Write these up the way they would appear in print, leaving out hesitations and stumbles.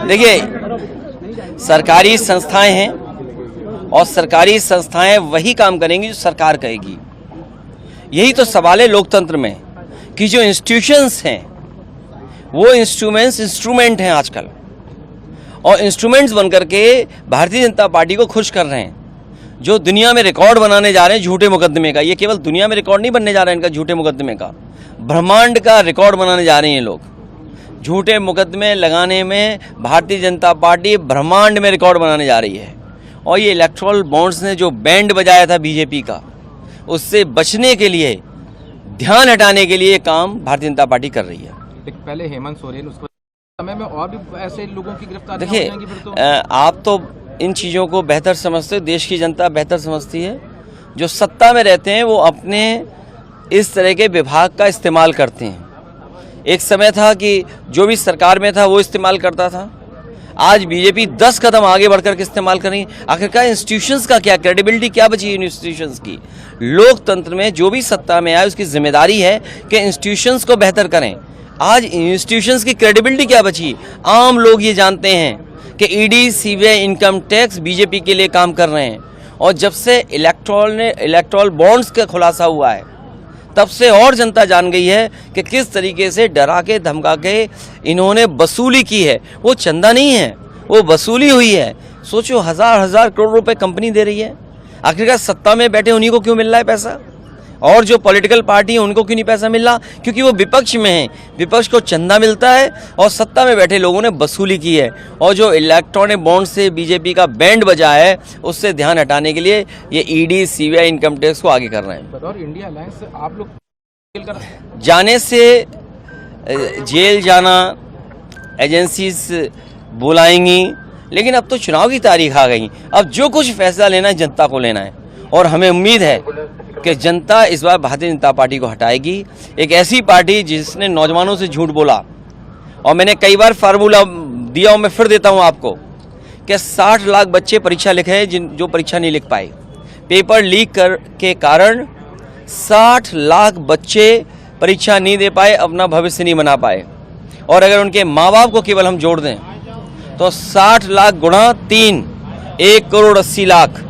देखिए, सरकारी संस्थाएं हैं और सरकारी संस्थाएं वही काम करेंगी जो सरकार कहेगी। यही तो सवाल है लोकतंत्र में कि जो इंस्टीट्यूशंस हैं वो इंस्ट्रूमेंट हैं आजकल, और इंस्ट्रूमेंट्स बनकर के भारतीय जनता पार्टी को खुश कर रहे हैं। जो दुनिया में रिकॉर्ड बनाने जा रहे हैं झूठे मुकदमे का, ये केवल दुनिया में रिकॉर्ड नहीं बनने जा रहा है इनका झूठे मुकदमे का, ब्रह्मांड का रिकॉर्ड बनाने जा रहे हैं ये लोग। झूठे मुकदमे लगाने में भारतीय जनता पार्टी ब्रह्मांड में रिकॉर्ड बनाने जा रही है। और ये इलेक्टोरल बॉन्ड्स ने जो बैंड बजाया था बीजेपी का, उससे बचने के लिए, ध्यान हटाने के लिए काम भारतीय जनता पार्टी कर रही है। पहले हेमंत सोरेन, उसके समय में और भी ऐसे लोगों की गिरफ्तारी। देखिए, आप तो इन चीज़ों को बेहतर समझते हो, देश की जनता बेहतर समझती है। जो सत्ता में रहते हैं वो अपने इस तरह के विभाग का इस्तेमाल करते हैं। एक समय था कि जो भी सरकार में था वो इस्तेमाल करता था, आज बीजेपी 10 कदम आगे बढ़कर के इस्तेमाल करेंगे। आखिरकार इंस्टीट्यूशंस का क्या, क्रेडिबिलिटी क्या बची इंस्टीट्यूशंस की? लोकतंत्र में जो भी सत्ता में आए उसकी जिम्मेदारी है कि इंस्टीट्यूशंस को बेहतर करें। आज इंस्टीट्यूशंस की क्रेडिबिलिटी क्या बची? आम लोग ये जानते हैं कि ED, CBI, income tax BJP के लिए काम कर रहे हैं। और जब से इलेक्टोरल बॉन्ड्स का खुलासा हुआ है तब से और जनता जान गई है कि किस तरीके से डरा के धमका के इन्होंने वसूली की है। वो चंदा नहीं है, वो वसूली हुई है। सोचो, हजार करोड़ रुपए कंपनी दे रही है। आखिरकार सत्ता में बैठे उन्हीं को क्यों मिल रहा है पैसा, और जो पॉलिटिकल पार्टी है उनको क्यों नहीं पैसा मिल रहा? क्योंकि वो विपक्ष में है, विपक्ष को चंदा मिलता है और सत्ता में बैठे लोगों ने वसूली की है। और जो इलेक्ट्रॉनिक बॉन्ड से बीजेपी का बैंड बजा है उससे ध्यान हटाने के लिए ये ईडी, सीबीआई, इनकम टैक्स को आगे कर रहे हैं। और इंडिया अलायंस से आप लोग जाने से जेल जाना, एजेंसीज बुलाएंगी, लेकिन अब तो चुनाव की तारीख आ गई। अब जो कुछ फैसला लेना है जनता को लेना है, और हमें उम्मीद है कि जनता इस बार भारतीय जनता पार्टी को हटाएगी। एक ऐसी पार्टी जिसने नौजवानों से झूठ बोला, और मैंने कई बार फार्मूला दिया हूं, मैं फिर देता हूं आपको कि 60 लाख बच्चे परीक्षा लिखे हैं जो परीक्षा नहीं लिख पाए। पेपर लीक के कारण 60 लाख बच्चे परीक्षा नहीं दे पाए, अपना भविष्य नहीं बना पाए। और अगर उनके माँ बाप को केवल हम जोड़ दें तो 60 लाख गुणा 3, 1 करोड़ 80 लाख,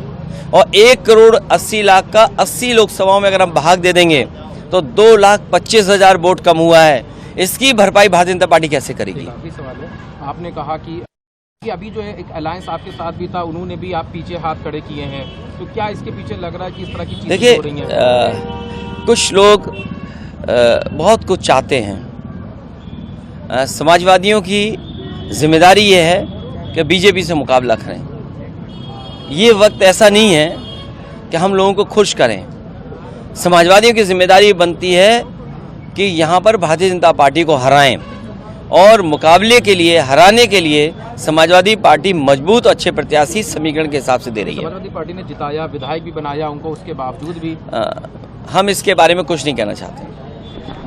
और 1 करोड़ 80 लाख का 80 लोकसभाओं में अगर हम भाग दे देंगे तो 2,25,000 वोट कम हुआ है। इसकी भरपाई भारतीय जनता पार्टी कैसे करेगी? सवाल है, आपने कहा कि अभी जो है एक अलायंस आपके साथ भी था, उन्होंने भी आप पीछे हाथ खड़े किए हैं, तो क्या इसके पीछे लग रहा है कि इस तरह की चीजें हो रही हैं? देखिए, कुछ लोग बहुत कुछ चाहते हैं। समाजवादियों की जिम्मेदारी ये है कि बीजेपी से मुकाबला करें। ये वक्त ऐसा नहीं है कि हम लोगों को खुश करें। समाजवादियों की जिम्मेदारी बनती है कि यहाँ पर भारतीय जनता पार्टी को हराएं, और मुकाबले के लिए, हराने के लिए समाजवादी पार्टी मजबूत अच्छे प्रत्याशी समीकरण के हिसाब से दे रही है। समाजवादी पार्टी ने जिताया, विधायक भी बनाया उनको, उसके बावजूद भी हम इसके बारे में कुछ नहीं कहना चाहते।